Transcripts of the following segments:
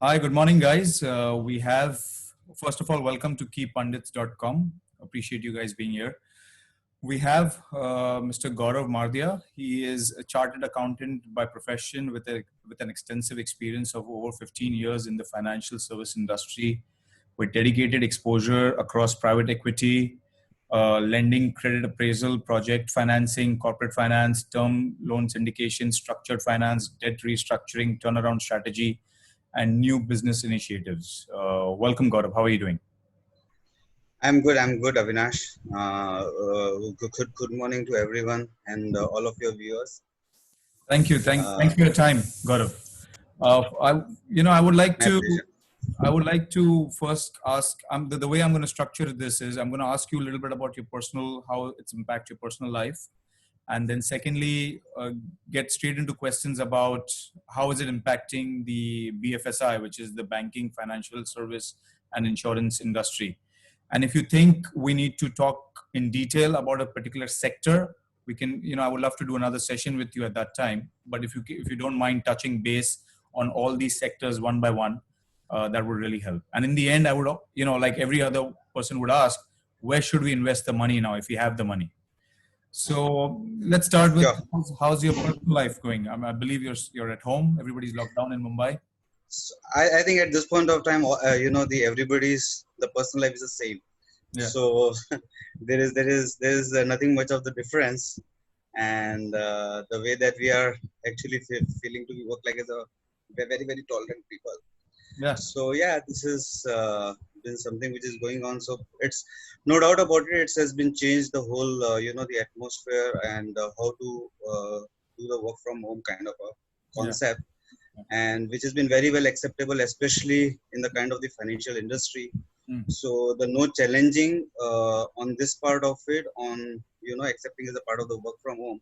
Hi, good morning, guys. We have, first of all, welcome to KeyPundits.com. Appreciate you guys being here. We have Mr. Gourav Mardia. He is a chartered accountant by profession with an extensive experience of over 15 years in the financial service industry, with dedicated exposure across private equity, lending, credit appraisal, project financing, corporate finance, term loan syndication, structured finance, debt restructuring, turnaround strategy, and new business initiatives. Welcome, Gaurav. How are you doing? I'm good, Avinash. Good morning to everyone and all of your viewers. Thank you. Thanks Uh, for your time, Gaurav. I would like my to pleasure. first ask. The way I'm going to structure this is I'm going to ask you a little bit about your personal, how it's impact your personal life, and then secondly, get straight into questions about how is it impacting the BFSI, which is the banking, financial service, and insurance industry. And if you think we need to talk in detail about a particular sector, we can, I would love to do another session with you at that time. But if you don't mind touching base on all these sectors one by one, that would really help. And in the end, I would, like every other person would ask, where should we invest the money now if we have the money? So let's start with Sure. how's your personal life going? I believe you're at home. Everybody's locked down in Mumbai. So I think at this point of time, the everybody's the personal life is the same. Yeah. So there is nothing much of the difference, and the way that we are actually feeling to work like as a very tolerant people. Yeah. So yeah, this has been something which is going on. So it's no doubt about it. It has been changed the whole, the atmosphere and how to do the work from home kind of a Yeah. concept, and which has been very well acceptable, especially in the kind of the financial industry. Mm. So the no challenging on this part of it, on accepting as a part of the work from home.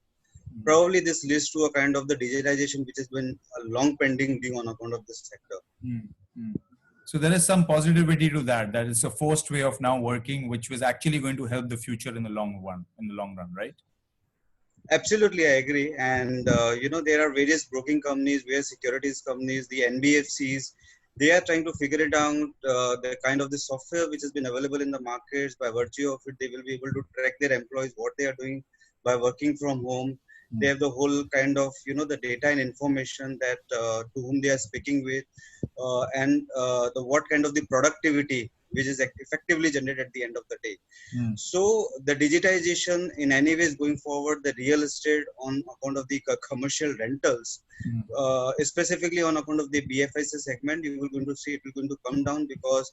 Probably this leads to a kind of the digitization which has been a long pending due on account of this sector. Mm. Mm. So there is some positivity to that. That is a forced way of now working, which was actually going to help the future in the long run, right? Absolutely, I agree. And there are various broking companies, various securities companies, the NBFCs. They are trying to figure it out. The kind of the software which has been available in the markets. By virtue of it, they will be able to track their employees, what they are doing by working from home. They have the whole kind of the data and information that to whom they are speaking with, and the what kind of the productivity which is effectively generated at the end of the day. Mm. So the digitization in any ways going forward, the real estate on account of the commercial rentals, Mm. specifically on account of the BFSI segment, you will going to see it will going to come down because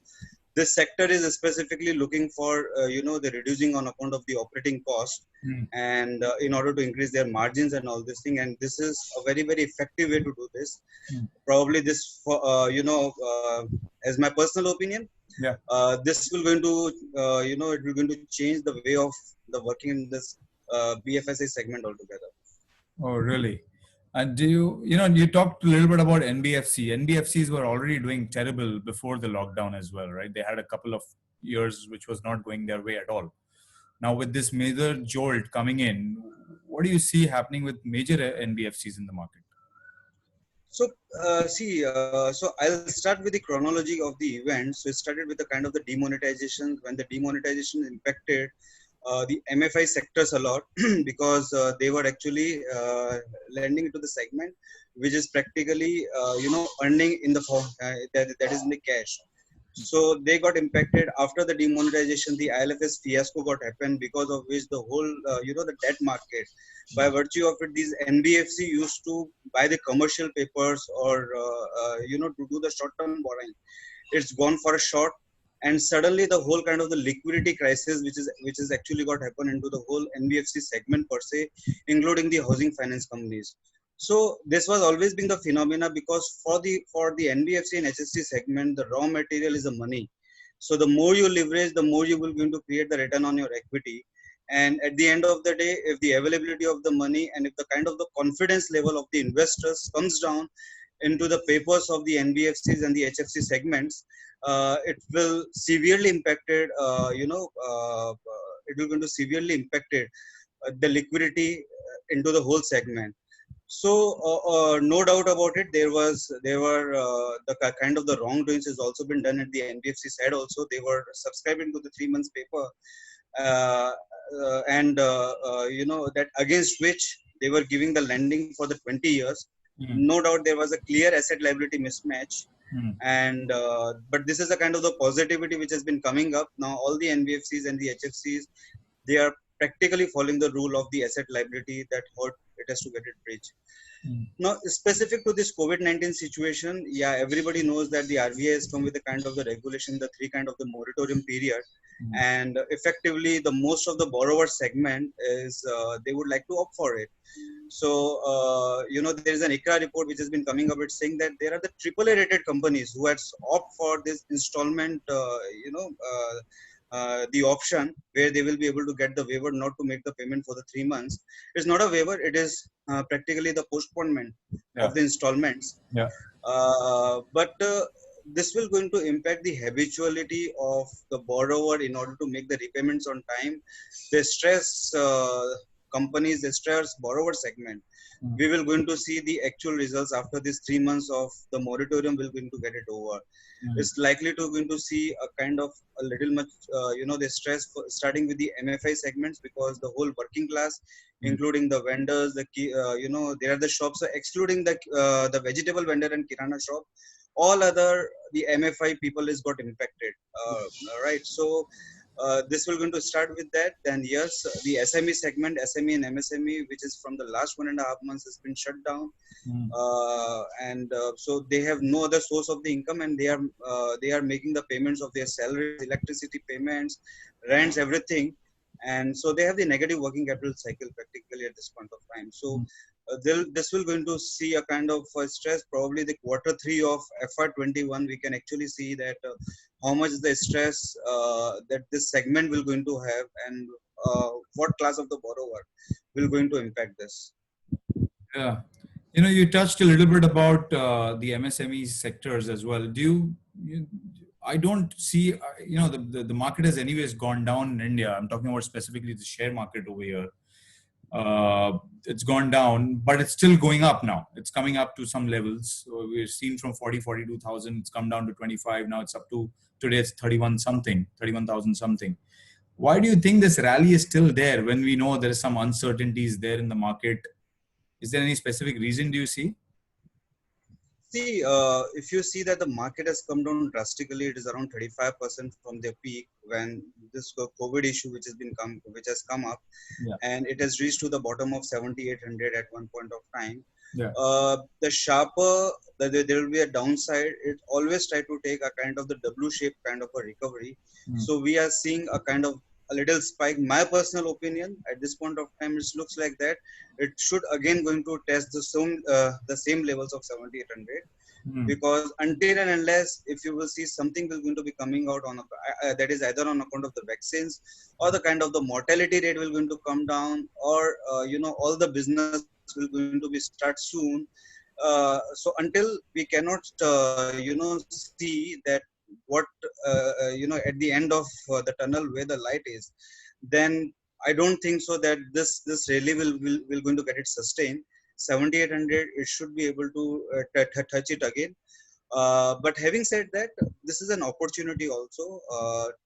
this sector is specifically looking for the reducing on account of the operating cost, Mm. and in order to increase their margins and all this thing, and this is a very effective way to do this. Mm. Probably this as my personal opinion, Yeah. this will going to it will going to change the way of the working in this BFSI segment altogether. Oh, really? And you talked a little bit about NBFC. NBFCs were already doing terrible before the lockdown as well, right? They had a couple of years which was not going their way at all. Now, with this major jolt coming in, what do you see happening with major NBFCs in the market? So so I'll start with the chronology of the event. So it started with the kind of the demonetization, when the demonetization impacted the MFI sectors a lot because they were actually lending into the segment which is practically earning in the form that is in the cash. So they got impacted after the demonetization. The ILFS fiasco got happened, because of which the whole the debt market, by virtue of it, these NBFC used to buy the commercial papers or to do the short term borrowing. It's gone for a short, and suddenly the whole kind of the liquidity crisis which is actually got happen into the whole NBFC segment per se, including the housing finance companies. So this was always been the phenomena, because for the NBFC and HFC segment, the raw material is the money. So the more you leverage, the more you will going to create the return on your equity. And at the end of the day, if the availability of the money and if the kind of the confidence level of the investors comes down into the papers of the NBFCs and the HFC segments, it will severely impacted. It will going to severely impacted the liquidity into the whole segment. So no doubt about it, there were the kind of the wrongdoings has also been done at the NBFC side. Also, they were subscribing to the 3 months paper, uh, that against which they were giving the lending for the 20 years. Mm. No doubt there was a clear asset liability mismatch, Mm. and but this is a kind of the positivity which has been coming up now. All the NBFCs and the HFCs, they are practically following the rule of the asset liability, that what it has to get it bridge. Mm. Now, specific to this COVID-19 situation, yeah, everybody knows that the RBI has come with a kind of the regulation, the three kind of the moratorium period, Mm. and effectively, the most of the borrower segment is they would like to opt for it. So, there is an ICRA report which has been coming up. It's saying that there are the AAA rated companies who has opt for this installment, the option where they will be able to get the waiver not to make the payment for the 3 months. It's not a waiver; it is practically the postponement Yeah. of the installments. Yeah. But this will going to impact the habituality of the borrower in order to make the repayments on time. The stress companies, the stress borrower segment. Mm. We will going to see the actual results after these 3 months of the moratorium will going to get it over. Mm. It's likely to going to see a kind of a little much, the stress starting with the MFI segments, because the whole working class, Mm. including the vendors, there are the shops, excluding the vegetable vendor and kirana shop. All other the MFI people is got impacted. Right. So this will going to start with that. Then yes, the SME segment, SME and MSME, which is from the last 1.5 months, has been shut down, Mm. and so they have no other source of the income, and they are making the payments of their salaries, electricity payments, rents, everything, and so they have the negative working capital cycle practically at this point of time. So Mm. this will going to see a kind of stress. Probably the quarter 3 of FY21, we can actually see that how much the stress that this segment will going to have, and what class of the borrower will going to impact this. Yeah. You touched a little bit about the MSME sectors as well. I don't see, the market has anyways gone down in India. I'm talking about specifically the share market over here. It's gone down, but it's still going up now. It's coming up to some levels. So we've seen from 42,000, it's come down to 25. Now it's up to, today it's 31,000 something. Why do you think this rally is still there when we know there is some uncertainties there in the market? Is there any specific reason do you see? See, if you see that the market has come down drastically, it is around 35% from their peak when this COVID issue, which has come up, Yeah. and it has reached to the bottom of 7,800 at one point of time. Yeah. The sharper there will be a downside, it always try to take a kind of the W shape kind of a recovery. Mm. So we are seeing a kind of a little spike. My personal opinion at this point of time, it looks like that it should again going to test the same levels of 7,800, Mm. because until and unless if you will see something will going to be coming out on that is either on account of the vaccines, or the kind of the mortality rate will going to come down, or all the business will going to be start soon. So until we cannot see that what at the end of the tunnel where the light is, then I don't think so that this really will going to get it sustained. 7,800, it should be able to touch it again. But having said that, this is an opportunity also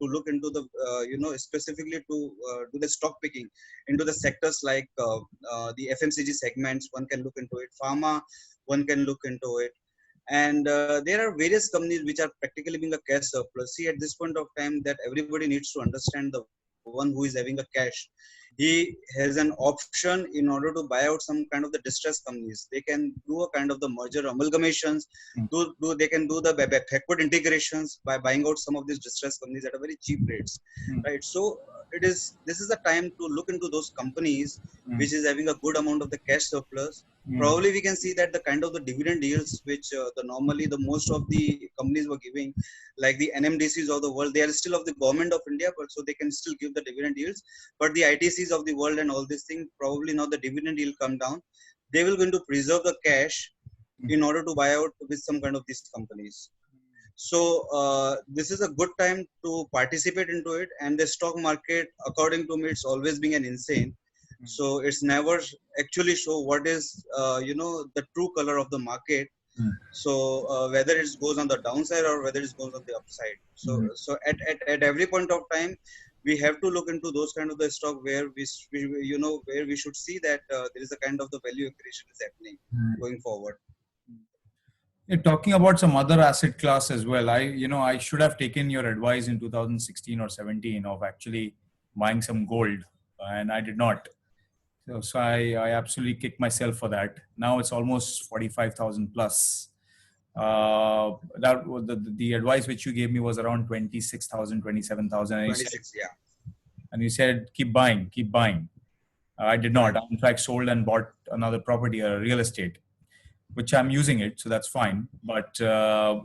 to look into the specifically to do the stock picking into the sectors like the FMCG segments. One can look into it. Pharma, one can look into it. And there are various companies which are practically being a cash surplus. See, at this point of time, that everybody needs to understand, the one who is having a cash, he has an option in order to buy out some kind of the distressed companies. They can do a kind of the merger amalgamations, Mm. they can do the backward integrations by buying out some of these distressed companies at a very cheap rates, Mm. right? So this is the time to look into those companies Mm. which is having a good amount of the cash surplus. Mm. Probably we can see that the kind of the dividend yields which the normally the most of the companies were giving, like the NMDCs of the world, they are still of the government of India, but so they can still give the dividend yields. But the ITCs of the world and all these things, probably now the dividend yield come down. They will going to preserve the cash Mm. in order to buy out with some kind of these companies. So this is a good time to participate into it. And the stock market, according to me, it's always being an insane. So it's never actually show what is the true color of the market. Mm. So whether it goes on the downside or whether it goes on the upside. So Mm. at every point of time we have to look into those kind of the stock where where we should see that there is a kind of the value accretion is happening Mm. going forward. You're talking about some other asset class as well. I should have taken your advice in 2016 or 17 of actually buying some gold, and I did not. So I absolutely kicked myself for that. Now it's almost 45,000 plus. That was the advice which you gave me was around 26,000, 27,000, and you said, 26, yeah. keep buying, keep buying. I did not. Correct. I, in fact, sold and bought another property, real estate, which I'm using it, so that's fine. But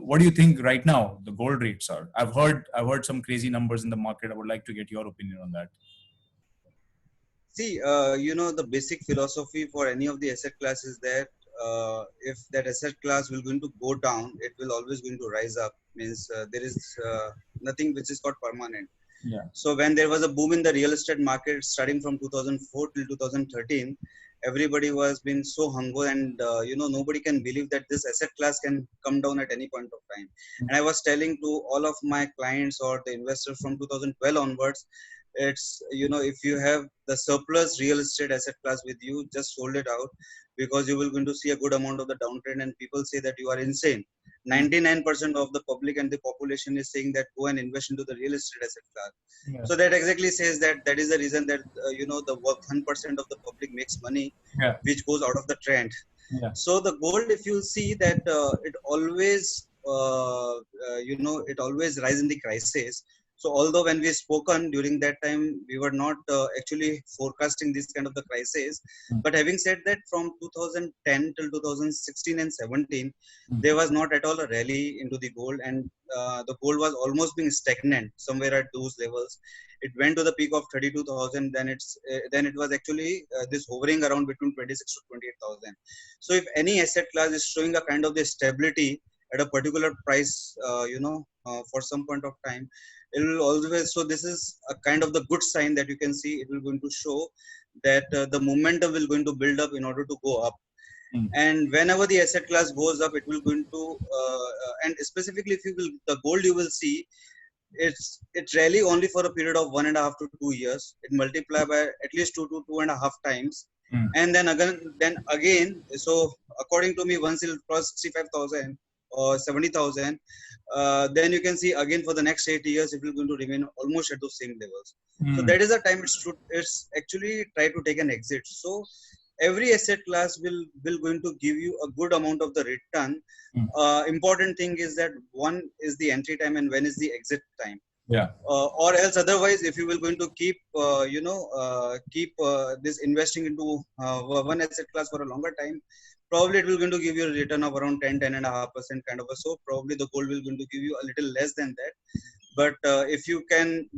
what do you think right now the gold rates are? I've heard some crazy numbers in the market. I would like to get your opinion on that. See, the basic philosophy for any of the asset class is that if that asset class will going to go down, it will always going to rise up. Means there is nothing which is called permanent. Yeah. So when there was a boom in the real estate market starting from 2004 till 2013, everybody was been so hungry, and nobody can believe that this asset class can come down at any point of time. And I was telling to all of my clients or the investors from 2012 onwards, it's if you have the surplus real estate asset class with you, just hold it out, because you will going to see a good amount of the downtrend, and people say that you are insane. 99% of the public and the population is saying that go and invest into the real estate asset class. Yeah. So that exactly says that that is the reason that the 1% of the public makes money, Yeah. which goes out of the trend. Yeah. So the gold, if you see that it always it always rise in the crisis. So although when we spoken during that time, we were not actually forecasting this kind of the crisis, Mm. but having said that, from 2010 till 2016 and 17, Mm. there was not at all a rally into the gold, and the gold was almost being stagnant somewhere at those levels. It went to the peak of 32,000, then it was actually this hovering around between 26 to 28,000. So if any asset class is showing a kind of the stability at a particular price, for some point of time, it will always. So this is a kind of the good sign that you can see. It will going to show that the momentum will going to build up in order to go up. Mm. And whenever the asset class goes up, it will going to and specifically if you will the gold, you will see it's really only for a period of 1.5 to 2 years. It multiply by at least 2 to 2.5 times, Mm. and then again. So according to me, once it cross 65,000 or 70,000, then you can see again for the next 8 years it will going to remain almost at those same levels. So Mm. that is the time it's actually try to take an exit. So every asset class will going to give you a good amount of the return. Mm. Important thing is that one is the entry time and when is the exit time. Yeah. Or else otherwise, if you will going to keep keep this investing into one asset class for a longer time, probably it will going to give you a return of around 10.5% kind of a. So probably the gold will going to give you a little less than that. But if you can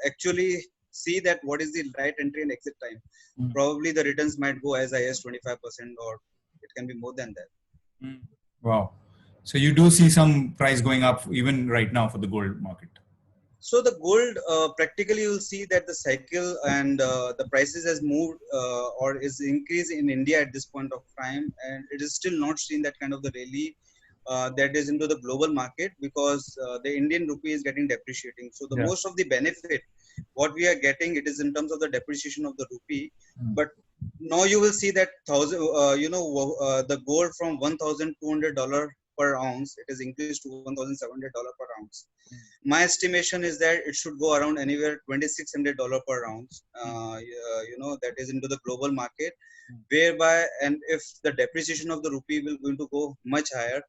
actually see that what is the right entry and exit time, Mm. probably the returns might go as high as 25%, or it can be more than that. Mm. Wow. So you do see some price going up even right now for the gold market. So the gold, practically you'll see that the cycle and the prices has moved or is increased in India at this point of time, and it is still not seen that kind of the rally that is into the global market, because the Indian rupee is getting depreciating. So the Yeah. most of the benefit what we are getting, it is in terms of the depreciation of the rupee. Mm. But now you will see that the gold from $1,200 per ounce, it has increased to $1,700 per ounce. My estimation is that it should go around anywhere $2,600 per ounce. That is into the global market, whereby, and if the depreciation of the rupee will going to go much higher,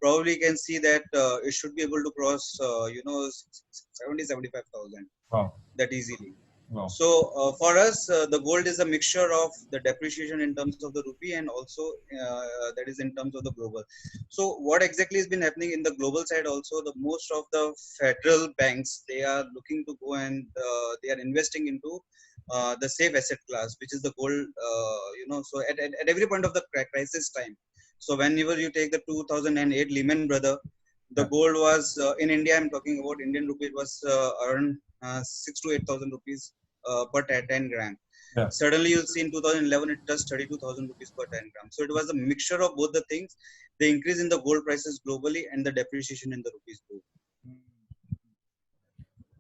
probably you can see that it should be able to cross 70-75,000 Wow. that easily. Wow. So for us, the gold is a mixture of the depreciation in terms of the rupee, and also that is in terms of the global. So what exactly has been happening in the global side also, the most of the federal banks, they are looking to go and they are investing into the safe asset class, which is the gold. So at every point of the crisis time. So whenever you take the 2008 Lehman Brother, the Yeah. gold was in India. I'm talking about Indian rupee. It was around 6 to 8,000 rupees per 10 gram. Yeah. Suddenly you'll see in 2011 it touched 32,000 rupees per 10 grams. So it was a mixture of both the things, the increase in the gold prices globally and the depreciation in the rupees too.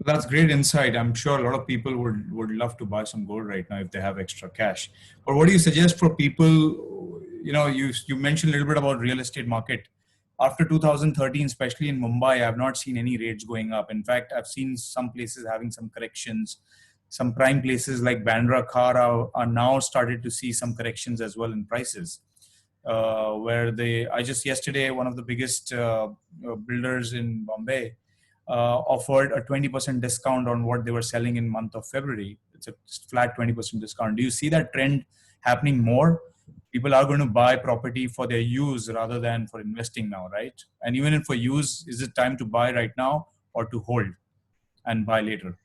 That's great insight. I'm sure a lot of people would love to buy some gold right now if they have extra cash. But what do you suggest for people? You mentioned a little bit about real estate market. After 2013, especially in Mumbai, I've not seen any rates going up. In fact, I've seen some places having some corrections. Some prime places like Bandra, Khar are now started to see some corrections as well in prices. I just yesterday, one of the biggest builders in Bombay offered a 20% discount on what they were selling in month of February. It's a flat 20% discount. Do you see that trend happening more? People are going to buy property for their use rather than for investing now, right? And even if for use, is it time to buy right now or to hold and buy later?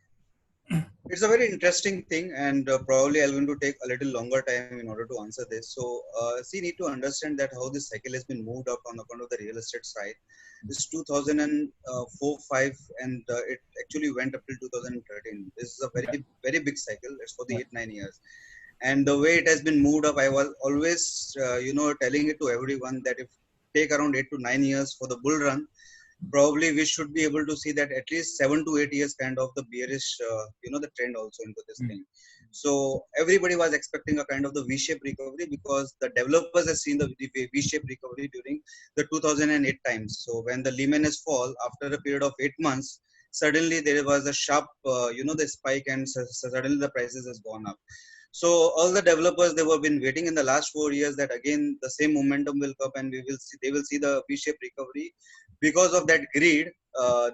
It's a very interesting thing, and probably I'm going to take a little longer time in order to answer this. So, see, need to understand that how this cycle has been moved up on account of the real estate side. This 2004, 5, and it actually went up till 2013. This is a Yeah. very big cycle. It's for the Yeah. 8, 9 years, and the way it has been moved up, I was always, telling it to everyone that if take around 8 to 9 years for the bull run, probably we should be able to see that at least 7 to 8 years kind of the bearish, the trend also into this Mm. thing. So everybody was expecting a kind of the V-shaped recovery because the developers have seen the V-shaped recovery during the 2008 times. So when the Lehman has fall after a period of 8 months, suddenly there was a sharp, the spike, and suddenly the prices has gone up. So all the developers, they were been waiting in the last 4 years that again the same momentum will come and they will see the V-shaped recovery. Because of that greed,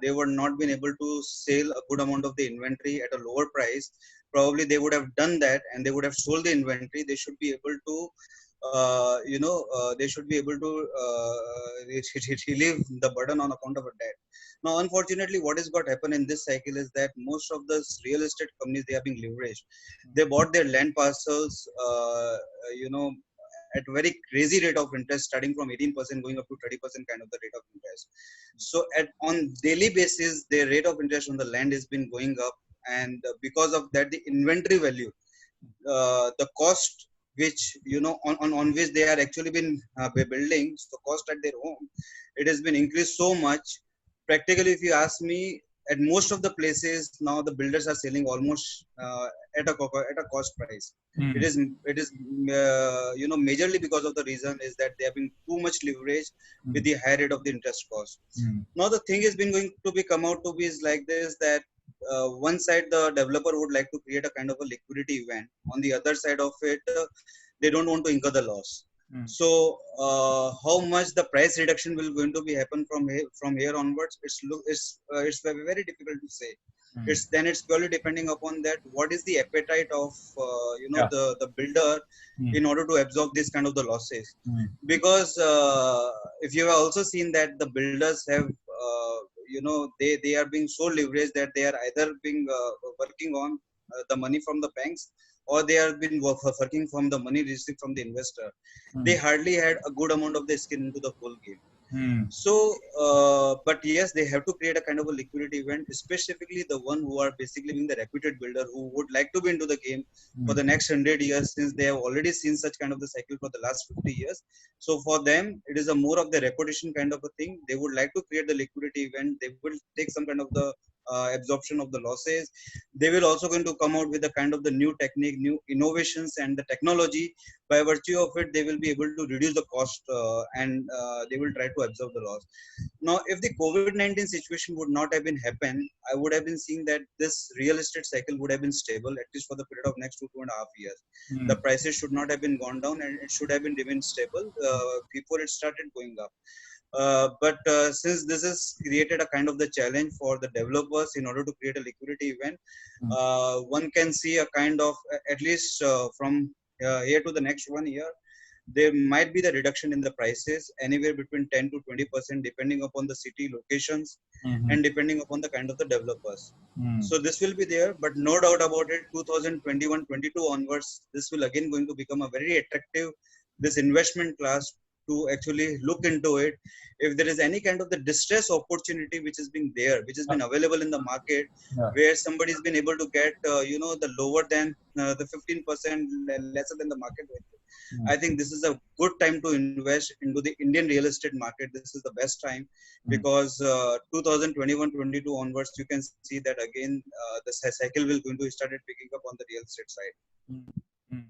they were not been able to sell a good amount of the inventory at a lower price. Probably they would have done that and they would have sold the inventory. They should be able to, they should be able to relieve the burden on account of a debt. Now, unfortunately, what is got happen in this cycle is that most of the real estate companies, they are being leveraged. They bought their land parcels, you know, at very crazy rate of interest, starting from 18% going up to 30% kind of the rate of interest. So at on daily basis, their rate of interest on the land has been going up, and because of that, the inventory value, the cost which on which they are actually been building, so cost at their home, it has been increased so much. Practically, if you ask me, at most of the places now the builders are selling almost at a cost price. It Mm. is it is majorly because of the reason is that they have been too much leverage with Mm. the high rate of the interest cost. Mm. Now the thing is been going to be come out to be is like this, that one side the developer would like to create a kind of a liquidity event. On the other side of it, they don't want to incur the loss. Mm. So how much the price reduction will going to be happen from here onwards, it's very, very difficult to say. Mm. It's purely depending upon that what is the appetite of Yeah. the builder Mm. in order to absorb this kind of the losses. Mm. Because if you have also seen that the builders have, they are being so leveraged that they are either being working on the money from the banks, or they are been working from the money received from the investor. They Mm. hardly had a good amount of the skin into the whole game. Mm. So, but yes, they have to create a kind of a liquidity event, specifically the one who are basically being the reputed builder who would like to be into the game for Mm. the next 100 years, since they have already seen such kind of the cycle for the last 50 years. So for them, it is a more of the reputation kind of a thing. They would like to create the liquidity event. They will take some kind of the absorption of the losses. They will also going to come out with a kind of the new technique, new innovations, and the technology. By virtue of it, they will be able to reduce the cost, and they will try to absorb the loss. Now, if the COVID-19 situation would not have been happen, I would have been seeing that this real estate cycle would have been stable at least for the period of next 2.5 years. The Mm. prices should not have been gone down, and it should have been remained stable before it started going up. But since this has created a kind of the challenge for the developers in order to create a liquidity event, Mm. one can see a kind of, at least from here to the next 1 year, there might be the reduction in the prices anywhere between 10 to 20% depending upon the city locations Mhm. and depending upon the kind of the developers. Mm. So this will be there, but no doubt about it, 2021-22 onwards, this will again going to become a very attractive this investment class to actually look into it. If there is any kind of the distress opportunity which has been there, which has been available in the market, Yeah. where somebody's been able to get, the lower than the 15% lesser than the market value. I think this is a good time to invest into the Indian real estate market. This is the best time because 2021-22 onwards, you can see that again the cycle will going to start picking up on the real estate side. Mm.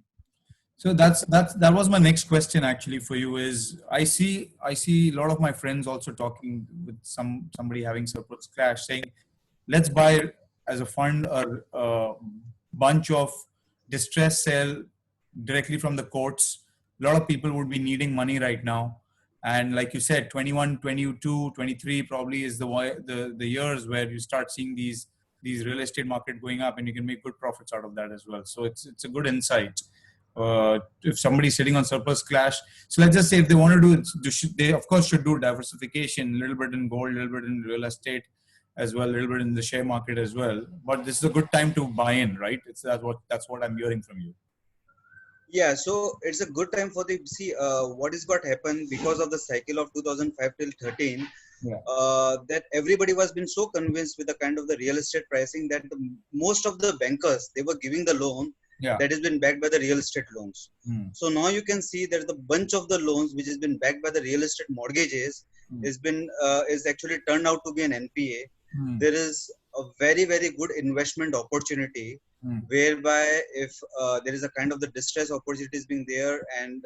So that was my next question actually for you. Is I see a lot of my friends also talking with somebody having surplus cash saying, let's buy as a fund a bunch of distress sale directly from the courts. A lot of people would be needing money right now, and like you said, 21, 22, 23 probably is the years where you start seeing these real estate market going up, and you can make good profits out of that as well. So it's a good insight. If somebody's sitting on surplus cash, so let's just say if they want to they of course should do diversification, a little bit in gold, a little bit in real estate as well, a little bit in the share market as well. But this is a good time to buy in, right? That's what I'm hearing from you. Yeah, so it's a good time for the see what is got happened because of the cycle of 2005 till 13. Yeah. That everybody was been so convinced with the kind of the real estate pricing that most of the bankers, they were giving the loan that has been backed by the real estate loans. So now you can see that the bunch of the loans which has been backed by the real estate mortgages is actually turned out to be an NPA. There is a very very good investment opportunity whereby if there is a kind of the distress opportunities being there, and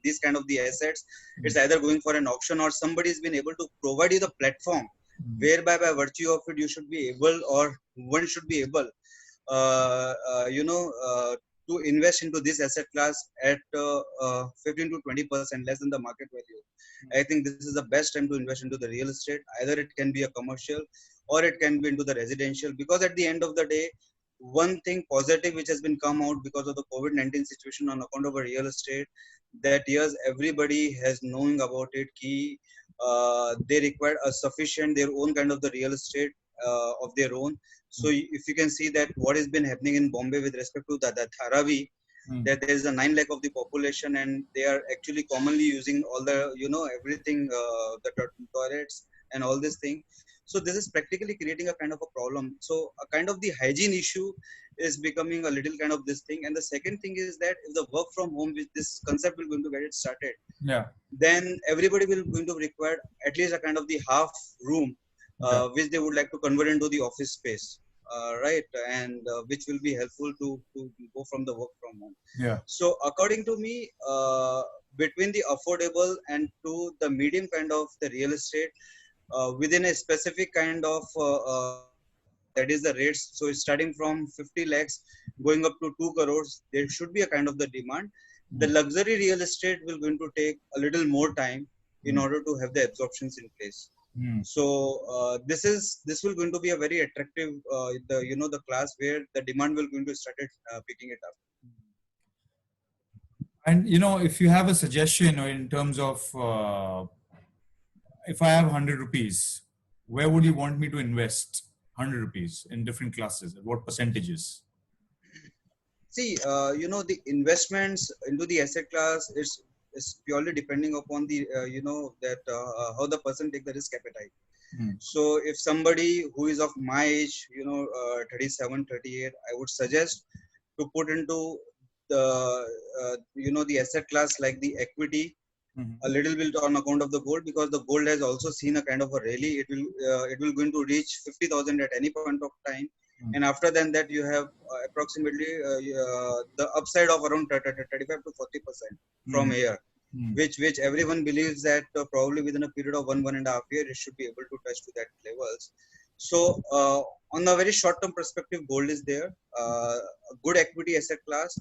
these kind of the assets, it's either going for an auction or somebody has been able to provide you the platform whereby by virtue of it you should be able, or one should be able to invest into this asset class at 15 to 20% less than the market value. I think this is the best time to invest into the real estate. Either it can be a commercial or it can be into the residential, because at the end of the day, one thing positive which has been come out because of the COVID-19 situation on account of a real estate, that yes, everybody has knowing about it. Key, they require a sufficient their own kind of the real estate of their own. So if you can see that what has been happening in Bombay with respect to the Dharavi, that there is a 9 lakh of the population, and they are actually commonly using all the everything, the toilets and all this thing. So this is practically creating a kind of a problem. So a kind of the hygiene issue is becoming a little kind of this thing. And the second thing is that if the work from home with this concept will going to get it started, then everybody will going to require at least a kind of the half room, which they would like to convert into the office space, right? And which will be helpful to go from the work from home. So according to me, between the affordable and to the medium kind of the real estate, within a specific kind of that is the rates. So starting from 50 lakhs going up to 2 crores, there should be a kind of the demand. The luxury real estate will going to take a little more time in order to have the absorptions in place. So this will going to be a very attractive the class where the demand will going to start picking it up. And if you have a suggestion or in terms of if I have 100 rupees, where would you want me to invest 100 rupees in different classes? At what percentages? See, the investments into the asset class is purely depending upon the how the person take the risk appetite. So if somebody who is of my age, 37, 38, I would suggest to put into the asset class like the equity, a little bit on account of the gold, because the gold has also seen a kind of a rally. It will going to reach 50,000 at any point of time, and after that you have approximately the upside of around 35 to 40% from here, which everyone believes that probably within a period of 1.5 years it should be able to touch to that levels. So on the very short term perspective, gold is there, a good equity asset class.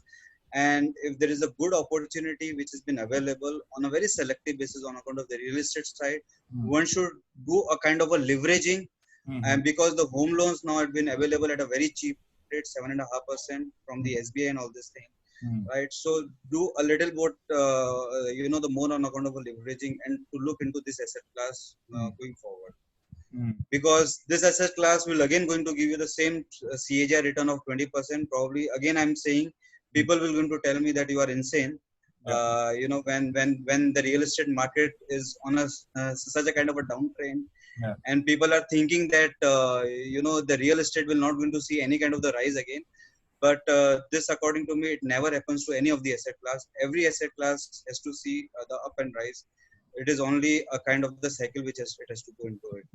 And if there is a good opportunity which has been available on a very selective basis on account of the real estate side, one should do a kind of a leveraging. And because the home loans now have been available at a very cheap rate, 7.5% from the SBI and all this thing, right? So do a little bit, the more on account of a leveraging, and to look into this asset class going forward. Because this asset class will again going to give you the same CAGR return of 20%. Probably again I'm saying, people will going to tell me that you are insane. Yeah. When the real estate market is on such a kind of a downtrend, Yeah. and people are thinking that the real estate will not going to see any kind of the rise again. But this, according to me, it never happens to any of the asset class. Every asset class has to see the up and rise. It is only a kind of the cycle which it has to go into it.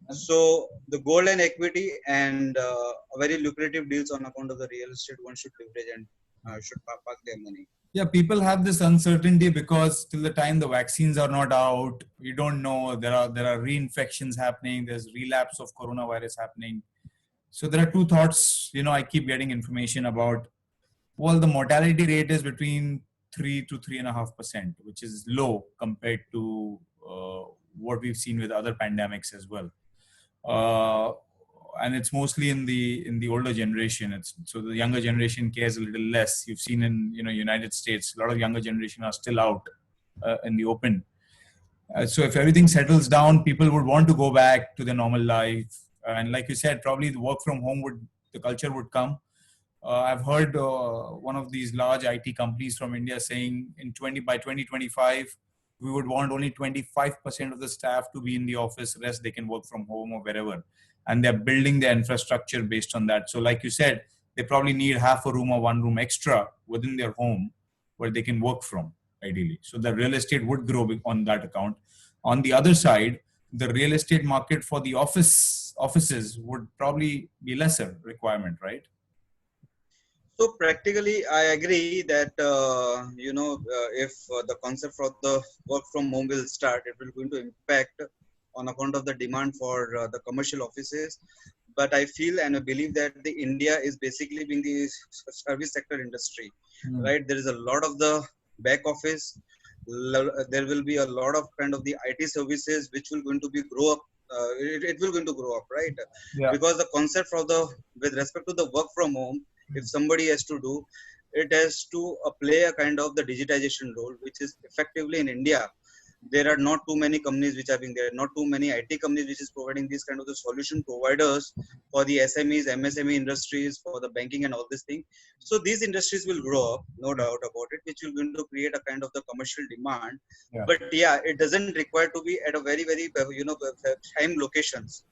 So the gold and equity and very lucrative deals on account of the real estate, one should leverage and should park their money. Yeah, people have this uncertainty because till the time the vaccines are not out, you don't know. There are reinfections happening. There's relapse of coronavirus happening. So there are two thoughts. I keep getting information about. Well, the mortality rate is between 3 to 3.5%, which is low compared to what we've seen with other pandemics as well. And it's mostly in the older generation. So the younger generation cares a little less. You've seen in United States, a lot of younger generation are still out in the open. So if everything settles down, people would want to go back to their normal life. And like you said, probably the work from home the culture would come. I've heard one of these large IT companies from India saying by 2025, we would want only 25% of the staff to be in the office. The rest they can work from home or wherever. And they're building their infrastructure based on that. So like you said, they probably need half a room or one room extra within their home where they can work from, ideally. So the real estate would grow on that account. On the other side, the real estate market for the offices would probably be lesser requirement, right? So practically, I agree that if the concept of the work from home will start, it will going to impact on account of the demand for the commercial offices. But I feel and I believe that the India is basically being the service sector industry, right? There is a lot of the back office. There will be a lot of kind of the IT services which will going to be grow up. It will going to grow up, right? Yeah. Because the concept with respect to the work from home, if somebody has to do, it has to play a kind of the digitization role, which is effectively in India. There are not too many companies which are being there, not too many IT companies which is providing these kind of the solution providers for the SMEs, MSME industries, for the banking and all this thing. So these industries will grow up, no doubt about it, which will going to create a kind of the commercial demand. Yeah. But yeah, it doesn't require to be at a very, very, prime locations.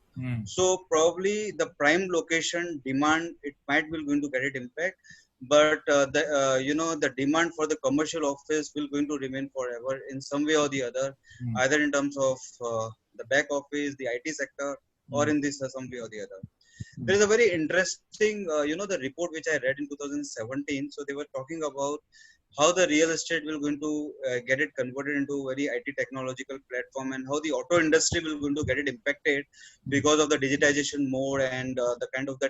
So probably the prime location demand, it might will going to get it impact, but the demand for the commercial office will going to remain forever in some way or the other, either in terms of the back office, the IT sector, or in this some way or the other. There is a very interesting, the report which I read in 2017. So they were talking about how the real estate will going to get it converted into a very IT technological platform, and how the auto industry will going to get it impacted because of the digitization mode and the kind of the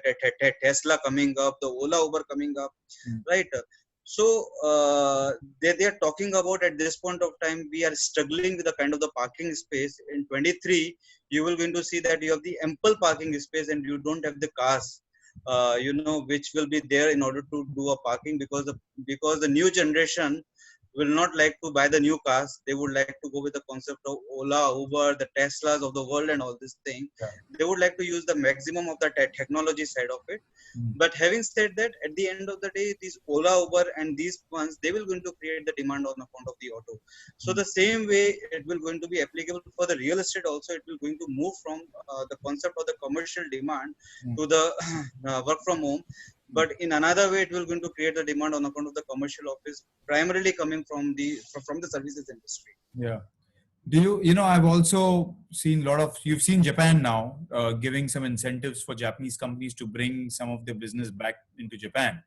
Tesla coming up, the Ola Uber coming up, right? So they are talking about at this point of time, we are struggling with the kind of the parking space. In 23, you will going to see that you have the ample parking space and you don't have the cars, which will be there in order to do a parking, because the new generation will not like to buy the new cars. They would like to go with the concept of Ola, Uber, the Teslas of the world and all this thing. Yeah. They would like to use the maximum of the technology side of it. But having said that, at the end of the day, these Ola, Uber and these ones, they will going to create the demand on account of the auto. So the same way it will going to be applicable for the real estate also. It will going to move from the concept of the commercial demand to the work from home. But in another way, it will going to create the demand on account of the commercial office, primarily coming from the services industry. Yeah. Do I've also seen you've seen Japan now giving some incentives for Japanese companies to bring some of their business back into Japan.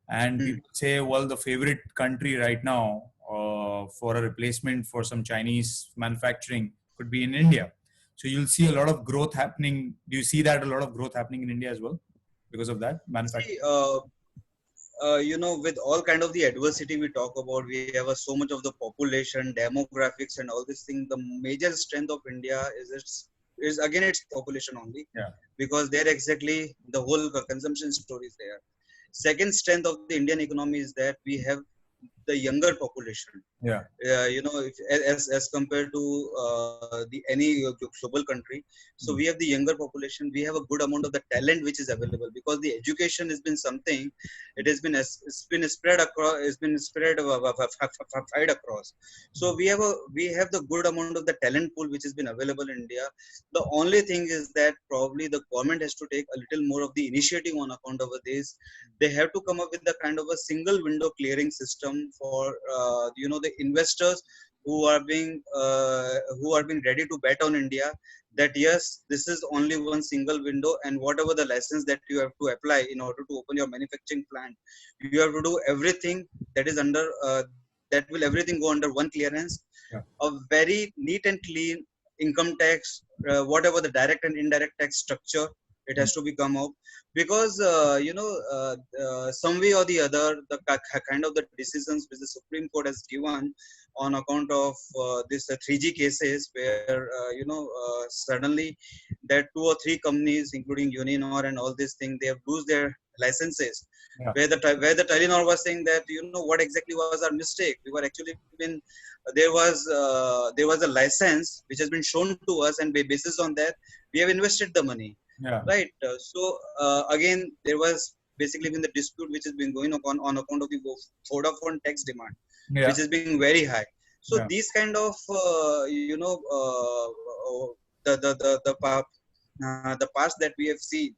And people say, well, the favorite country right now for a replacement for some Chinese manufacturing could be in India. So you'll see a lot of growth happening. Do you see that a lot of growth happening in India as well because of that manufacturing? With all kind of the adversity we talk about, we have so much of the population, demographics and all this thing. The major strength of India is again its population only. Yeah. Because there exactly the whole consumption story is there. Second strength of the Indian economy is that we have the younger population. Yeah. If, as compared to the any global country, so we have the younger population. We have a good amount of the talent which is available, because the education has been something. It's been spread across. It's been spread wide across. So we have the good amount of the talent pool which has been available in India. The only thing is that probably the government has to take a little more of the initiative on account of this. They have to come up with the kind of a single window clearing system for the investors who are being ready to bet on India, that yes, this is only one single window, and whatever the license that you have to apply in order to open your manufacturing plant, you have to do everything that is under that will everything go under one clearance. Yeah. A very neat and clean income tax, whatever the direct and indirect tax structure, it has to be come out. Because some way or the other, the kind of the decisions which the Supreme Court has given on account of this 3G cases, where suddenly that 2 or 3 companies including Uninor and all these things, they have lose their licenses. Yeah. Where the Telenor was saying that what exactly was our mistake. We were actually been there was a license which has been shown to us, and basis on that we have invested the money. Yeah. Right. Again, there was basically been the dispute which has been going on account of the Vodafone tax demand, Yeah. which is being very high. So Yeah. these kind of the past that we have seen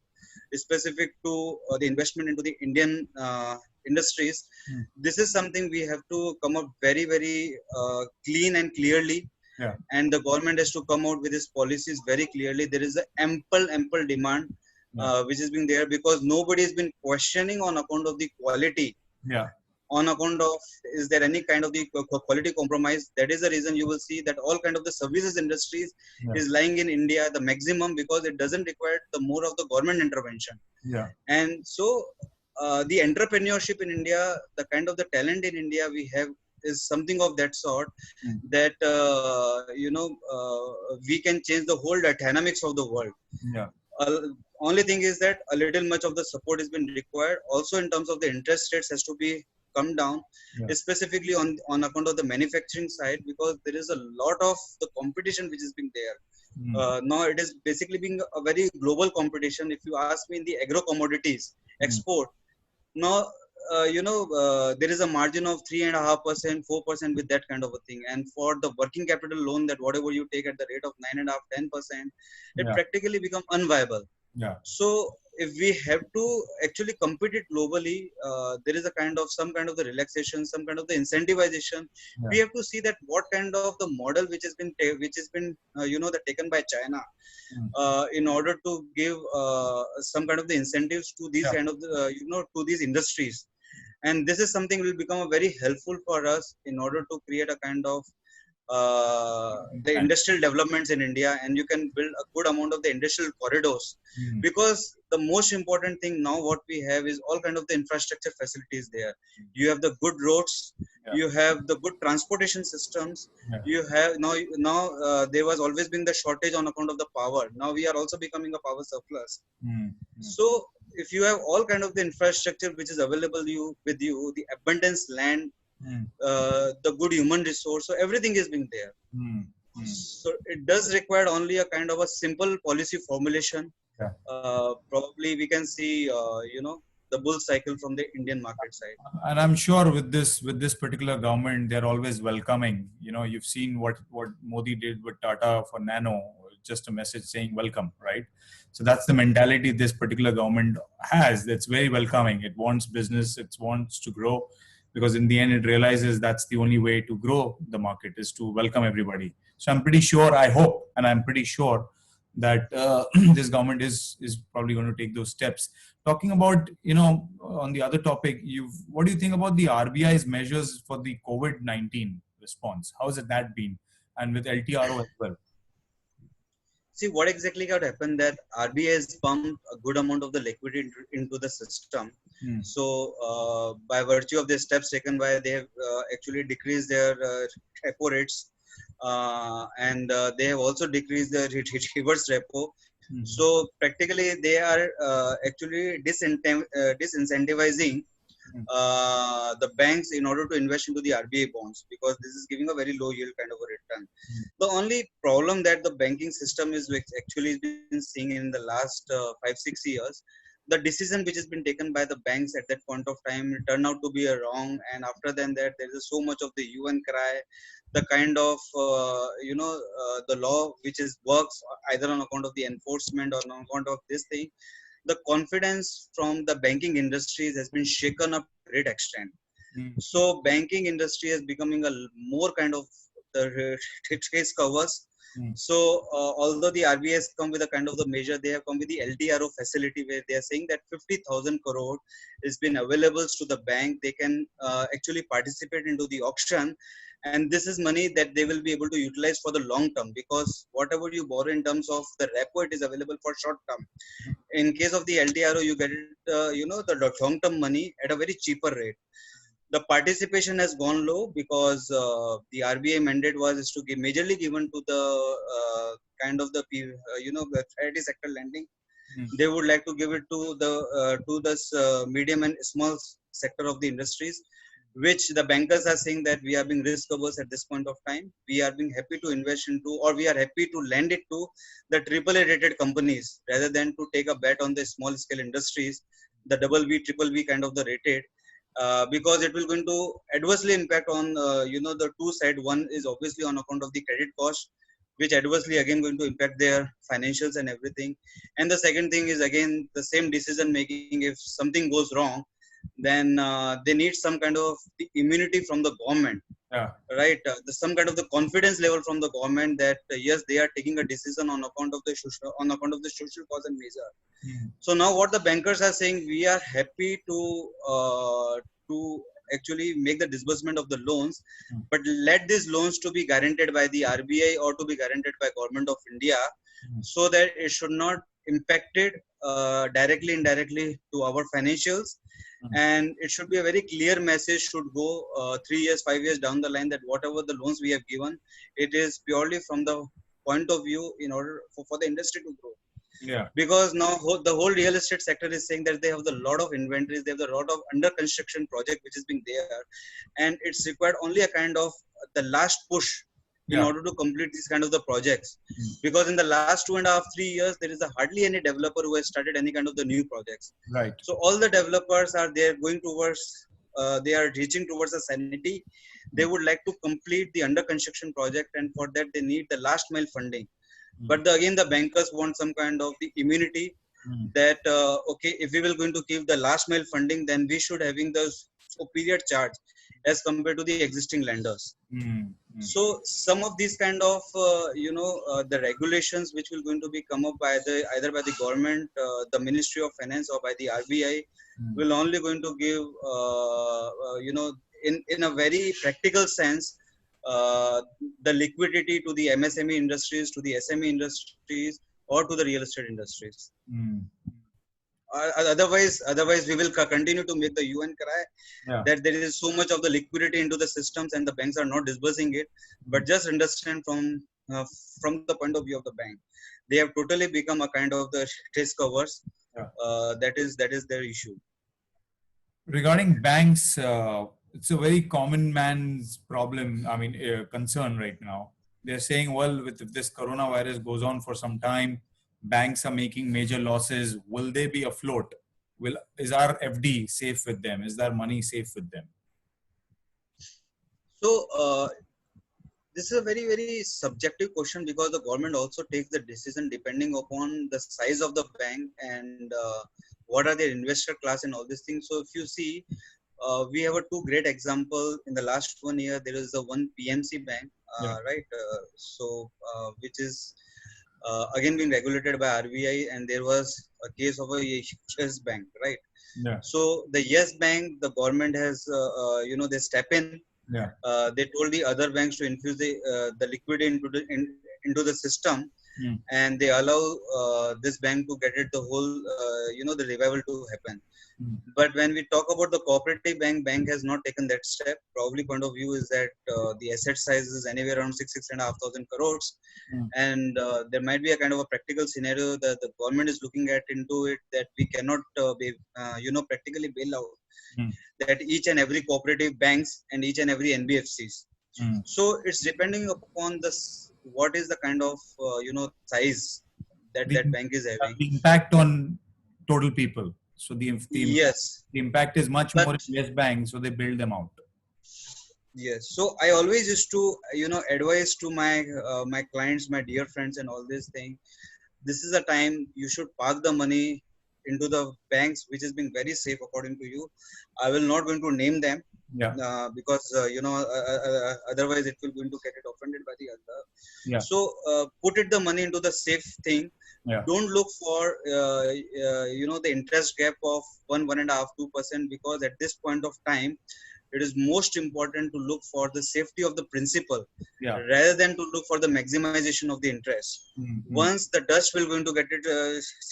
specific to the investment into the Indian industries. This is something we have to come up very, very clean and clearly. Yeah. And the government has to come out with its policies very clearly. There is an ample demand which is being there, because nobody has been questioning on account of the quality. Yeah. On account of, is there any kind of the quality compromise? That is the reason you will see that all kind of the services industries is lying in India the maximum, because it doesn't require the more of the government intervention. Yeah. And so the entrepreneurship in India, the kind of the talent in India we have, is something of that sort, that we can change the whole dynamics of the world. Yeah. Only thing is that a little much of the support has been required. Also, in terms of the interest rates has to be come down, specifically on account of the manufacturing side, because there is a lot of the competition which is being there. Now it is basically being a very global competition. If you ask me, in the agro commodities export, now there is a margin of 3.5%, 4% with that kind of a thing. And for the working capital loan, that whatever you take at the rate of 9.5%, 10%, it practically become unviable. Yeah. So if we have to actually compete it globally, there is some kind of the relaxation, some kind of the incentivization. We have to see that what kind of the model which has been taken by China in order to give some kind of the incentives to these kind of the, to these industries. And this is something will become very helpful for us in order to create a kind of the industrial developments in India, and you can build a good amount of the industrial corridors. Because the most important thing now what we have is all kind of the infrastructure facilities there. You have the good roads, you have the good transportation systems, you have now there was always been the shortage on account of the power. Now we are also becoming a power surplus. So if you have all kind of the infrastructure which is available with you, the abundance land, the good human resource, so everything is being there. So it does require only a kind of a simple policy formulation. Probably we can see the bull cycle from the Indian market side. And I'm sure with this particular government, they're always welcoming. You've seen what Modi did with Tata for Nano, just a message saying welcome, right? So that's the mentality this particular government has. That's very welcoming. It wants business, it wants to grow, because in the end it realizes that's the only way to grow the market, is to welcome everybody. So I'm pretty sure, I hope, and I'm pretty sure that this government is probably going to take those steps. Talking about, on the other topic, what do you think about the RBI's measures for the COVID-19 response? How has that been? And with LTRO as well. See, what exactly got happened, that RBI has pumped a good amount of the liquidity into the system. So by virtue of the steps taken by, they have actually decreased their repo rates, and they have also decreased the reverse repo. So practically they are actually disincentivizing the banks in order to invest into the RBI bonds, because this is giving a very low yield kind of a return. The only problem that the banking system is actually been seeing in the last 5-6 years, the decision which has been taken by the banks at that point of time turned out to be a wrong. And after then that, there is so much of the hue and cry, the kind of the law which is works either on account of the enforcement or on account of this thing. The confidence from the banking industries has been shaken up to a great extent. So banking industry is becoming a more kind of the case covers. So although the RBI has come with a kind of the measure, they have come with the LTRO facility where they are saying that 50,000 crore has been available to the bank. They can actually participate into the auction, and this is money that they will be able to utilize for the long term, because whatever you borrow in terms of the repo, it is available for short term. In case of the LTRO, you get it, the long term money at a very cheaper rate. The participation has gone low because the RBI mandate was is to give majorly given to the kind of the the charity sector lending. They would like to give it to this medium and small sector of the industries, which the bankers are saying that we are being risk averse at this point of time. We are being happy to invest into, or we are happy to lend it to the AAA rated companies rather than to take a bet on the small scale industries, the double B, triple B kind of the rated. Because it will going to adversely impact on the two side. One is obviously on account of the credit cost, which adversely again going to impact their financials and everything. And the second thing is again the same decision making. If something goes wrong, then they need some kind of the immunity from the government. Yeah. Right, some kind of the confidence level from the government that yes, they are taking a decision on account of the social cause and measure. So now what the bankers are saying, we are happy to actually make the disbursement of the loans, but let these loans to be guaranteed by the RBI or to be guaranteed by government of India, so that it should not impact it directly indirectly to our financials. And it should be a very clear message should go 3 years 5 years down the line, that whatever the loans we have given, it is purely from the point of view in order for the industry to grow. Yeah. Because now the whole real estate sector is saying that they have a lot of inventories, they have a lot of under construction project which is being there, and it's required only a kind of the last push in order to complete these kind of the projects. Because in the last 2.5-3 years, there is hardly any developer who has started any kind of the new projects. Right. So all the developers are there going towards they are reaching towards the sanity. They would like to complete the under construction project, and for that they need the last mile funding. But again, the bankers want some kind of the immunity that okay, if we will going to give the last mile funding, then we should having the superior charge as compared to the existing lenders. So some of these kind of the regulations which will going to be come up by either by the government, the Ministry of Finance, or by the RBI will only going to give in a very practical sense the liquidity to the MSME industries, to the SME industries, or to the real estate industries. Otherwise we will continue to make the hue and cry that there is so much of the liquidity into the systems and the banks are not disbursing it. But just understand from the point of view of the bank, they have totally become a kind of the risk covers. That is their issue. Regarding banks, it's a very common man's problem. I mean, concern right now. They're saying, well, if this coronavirus goes on for some time, banks are making major losses. Will they be afloat? Is our FD safe with them? Is their money safe with them? So this is a very, very subjective question, because the government also takes the decision depending upon the size of the bank and what are their investor class and all these things. So if you see, we have two great examples in the last 1 year. There is the one PMC bank, right? Which is again being regulated by RBI, and there was a case of a Yes Bank, right? So the Yes Bank, the government has they step in. They told the other banks to infuse the liquidity into the system, Mm. and they allow this bank to get it the whole the revival to happen. Mm. But when we talk about the cooperative bank has not taken that step. Probably point of view is that the asset size is anywhere around 6,500 crores, Mm. and there might be a kind of a practical scenario that the government is looking at into it, that we cannot be practically bail out Mm. that each and every cooperative banks and each and every NBFCs. Mm. So it's depending upon what is the kind of size that The, that bank is having. the impact on total people. So Yes, the impact is much but more in yes banks, so they build them out. yes. So I always used to advise to my clients, my dear friends, and all these things. This is a time you should park the money into the banks, which has been very safe according to you. I will not going to name them Yeah. because otherwise it will going to get it offended by the other. Yeah. So put it the money into the safe thing. Yeah. Don't look for the interest gap of 1.5%, because at this point of time it is most important to look for the safety of the principal Yeah. rather than to look for the maximization of the interest. Mm-hmm. Once the dust will going to get it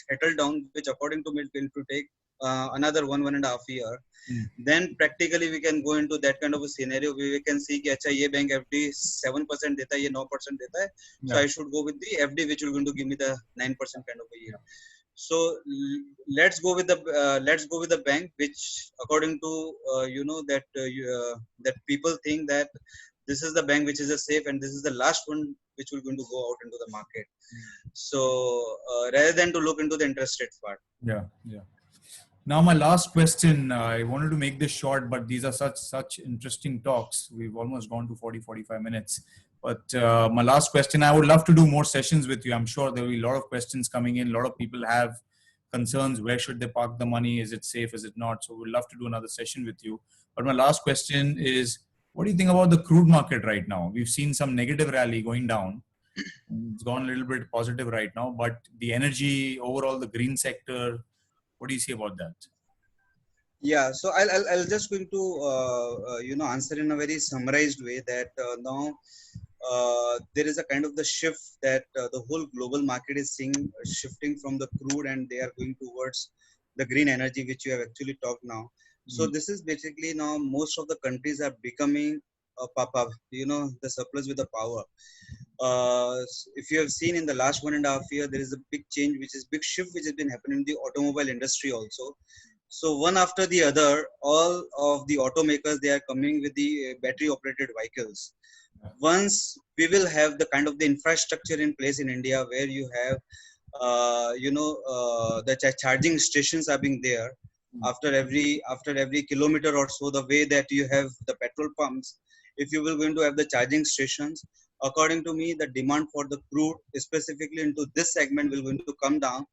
settled down, which according to me is going to take another 1.5 year, then practically we can go into that kind of a scenario where we can see कि अच्छा ये bank FD 7% देता है, ये 9% देता है, so I should go with the FD which will going to give me the 9% kind of a yield. So let's go with the bank which according to that people think that this is the bank which is a safe and this is the last one which will going to go out into the market. So rather than to look into the interest rate part. Yeah. Yeah. Now, my last question, I wanted to make this short, but these are such interesting talks. We've almost gone to 45 minutes. But my last question, I would love to do more sessions with you. I'm sure there will be a lot of questions coming in. A lot of people have concerns. Where should they park the money? Is it safe? Is it not? So we'd love to do another session with you. But my last question is, what do you think about the crude market right now? We've seen some negative rally going down. It's gone a little bit positive right now, but the energy, overall, the green sector, what do you see about that? Yeah, so I'll just going to answer in a very summarized way that now there is a kind of the shift that the whole global market is seeing, shifting from the crude and they are going towards the green energy which you have actually talked now. So this is basically now most of the countries are becoming the surplus with the power. If you have seen in the last 1.5 year, there is a big change, which is big shift, which has been happening in the automobile industry also. So one after the other, all of the automakers, they are coming with the battery operated vehicles. Once we will have the kind of the infrastructure in place in India where you have, the charging stations are being there after every kilometer or so, the way that you have the petrol pumps, if you will going to have the charging stations, according to me, the demand for the crude, specifically into this segment, will going to come down,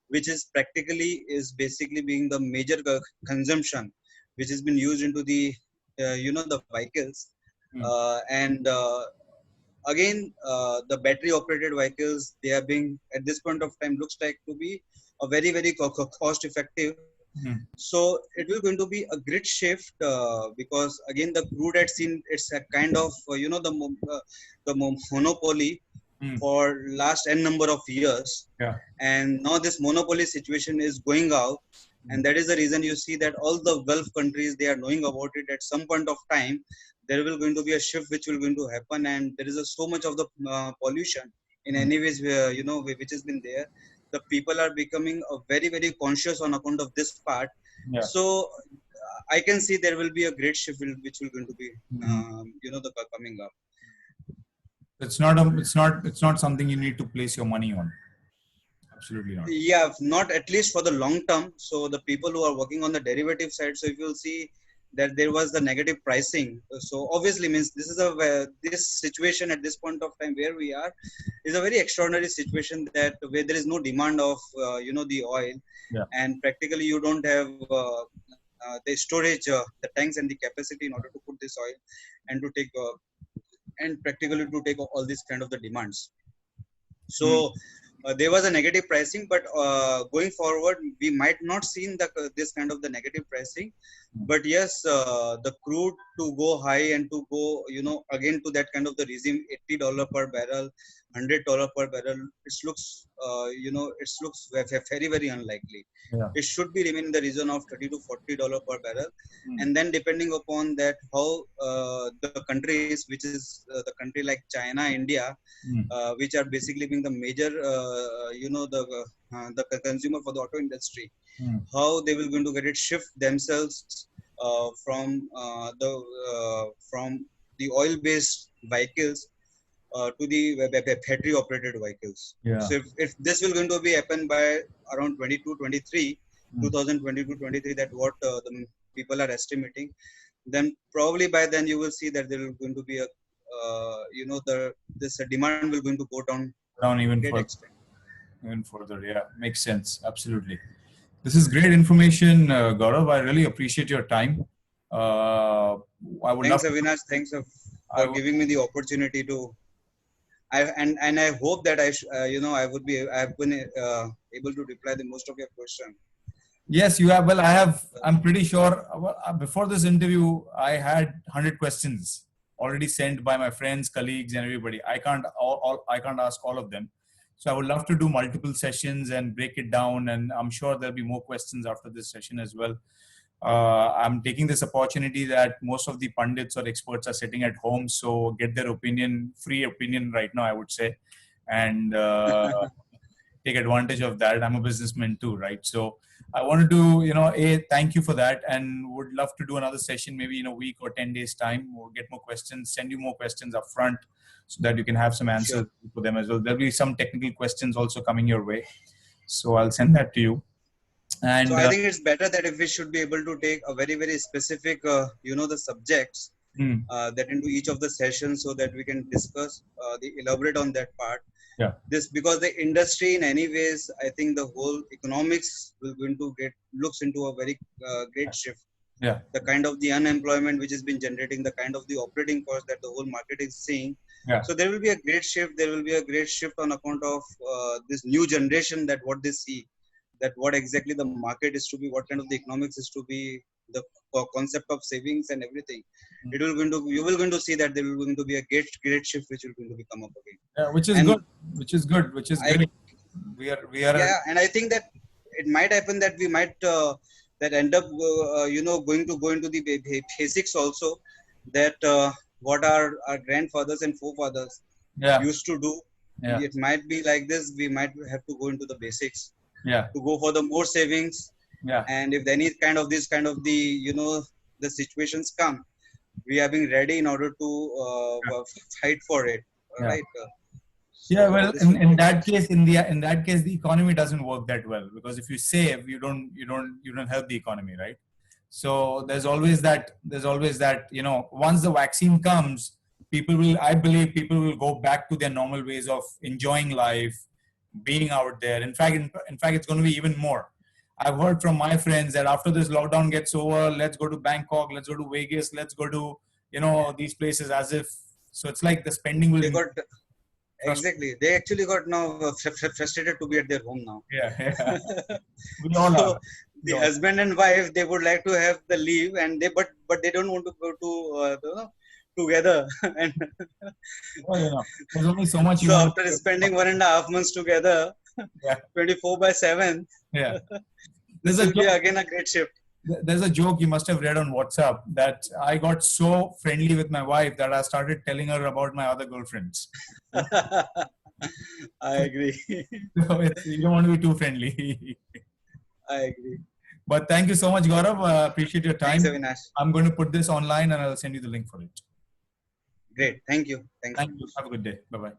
which is practically is basically being the major consumption, which has been used into the the vehicles, and again the battery operated vehicles, they are being at this point of time looks like to be a very cost effective. So it will going to be a great shift because again the crude had seen it's a kind of monopoly for last n number of years. Yeah. And now this monopoly situation is going out, and that is the reason you see that all the Gulf countries, they are knowing about it. At some point of time there will going to be a shift which will going to happen, and there is so much of the pollution in any ways which has been there. The people are becoming very conscious on account of this part. Yeah. So I can see there will be a great shift which will going to be the coming up. It's not something you need to place your money on. Absolutely not. Yeah, not at least for the long term. So the people who are working on the derivative side, so if you'll see that there was the negative pricing, so obviously means this is this situation at this point of time where we are is a very extraordinary situation, that where there is no demand of the oil. Yeah. And practically you don't have the storage, the tanks and the capacity in order to put this oil and to take and practically to take all these kind of the demands. So there was a negative pricing, but going forward we might not see this kind of the negative pricing. But yes, the crude to go high and to go again to that kind of the regime, $80 per barrel, $100 per barrel, it looks, it looks very, very unlikely. Yeah. It should be remain in the region of $30 to $40 per barrel. Mm. And then depending upon that, how the countries, which is the country like China, India, Mm. which are basically being the major, the consumer for the auto industry, Mm. how they will going to get it shift themselves from the oil-based vehicles to the battery-operated vehicles. Yeah. So if this will going to be happen by around 22, 23, 2022-23, that what the people are estimating, then probably by then you will see that there will going to be a, this demand will going to go down Down to even great further. extent. Even further. Yeah. Makes sense. Absolutely. This is great information, Gaurav. I really appreciate your time. I would Thanks, love to, Avinash. Thanks I for would, giving me the opportunity to. And I hope that I've been able to reply the most of your question. yes, you have. Well, I'm pretty sure before this interview, I had 100 questions already sent by my friends, colleagues, and everybody. I can't ask all of them. So I would love to do multiple sessions and break it down. And I'm sure there'll be more questions after this session as well. I'm taking this opportunity that most of the pundits or experts are sitting at home, so get their free opinion right now, I would say, and take advantage of that. I'm a businessman too, right? So I wanted to, thank you for that, and would love to do another session maybe in a week or 10 days time. We'll get more questions, send you more questions up front so that you can have some answers for them as well. There'll be some technical questions also coming your way. So I'll send that to you. And so I think it's better that if we should be able to take a very, very specific, the subjects that into each of the sessions, so that we can discuss, elaborate on that part. Yeah. This because the industry in any ways, I think the whole economics will going to looks into a very great shift. Yeah. The kind of the unemployment which has been generating, the kind of the operating cost that the whole market is seeing. Yeah. So there will be a great shift. There will be a great shift on account of this new generation, that what they see, that what exactly the market is to be, what kind of the economics is to be, the concept of savings and everything. You will going to see that there will going to be a great shift which will going to become up again. Yeah, which is good. Which is great. We are. Yeah, and I think that it might happen that we might that end up going to go into the basics also, that what our grandfathers and forefathers used to do. Yeah. It might be like this. We might have to go into the basics. Yeah. To go for the more savings. Yeah. And if any kind of the situations come, we are being ready in order to fight for it. Right. Yeah, well, in that case, in that case, the economy doesn't work that well, because if you save, you don't help the economy, right? So there's always that, once the vaccine comes, I believe people will go back to their normal ways of enjoying life, being out there. In fact, it's going to be even more. I've heard from my friends that after this lockdown gets over, let's go to Bangkok, let's go to Vegas, let's go to, these places, as if, so it's like the spending will. Exactly. They actually got now frustrated to be at their home now. Yeah. We all so the husband and wife, they would like to have the leave, and but they don't want to go to together. And there's only so much. So after spending 1.5 months together, 24/7. Yeah. This will be again a great shift. There's a joke you must have read on WhatsApp that I got so friendly with my wife that I started telling her about my other girlfriends. I agree. So you don't want to be too friendly. I agree. But thank you so much, Gaurav. Appreciate your time. Thanks, Avinash. I'm going to put this online and I'll send you the link for it. Great. Thank you. Thank you. Have a good day. Bye-bye.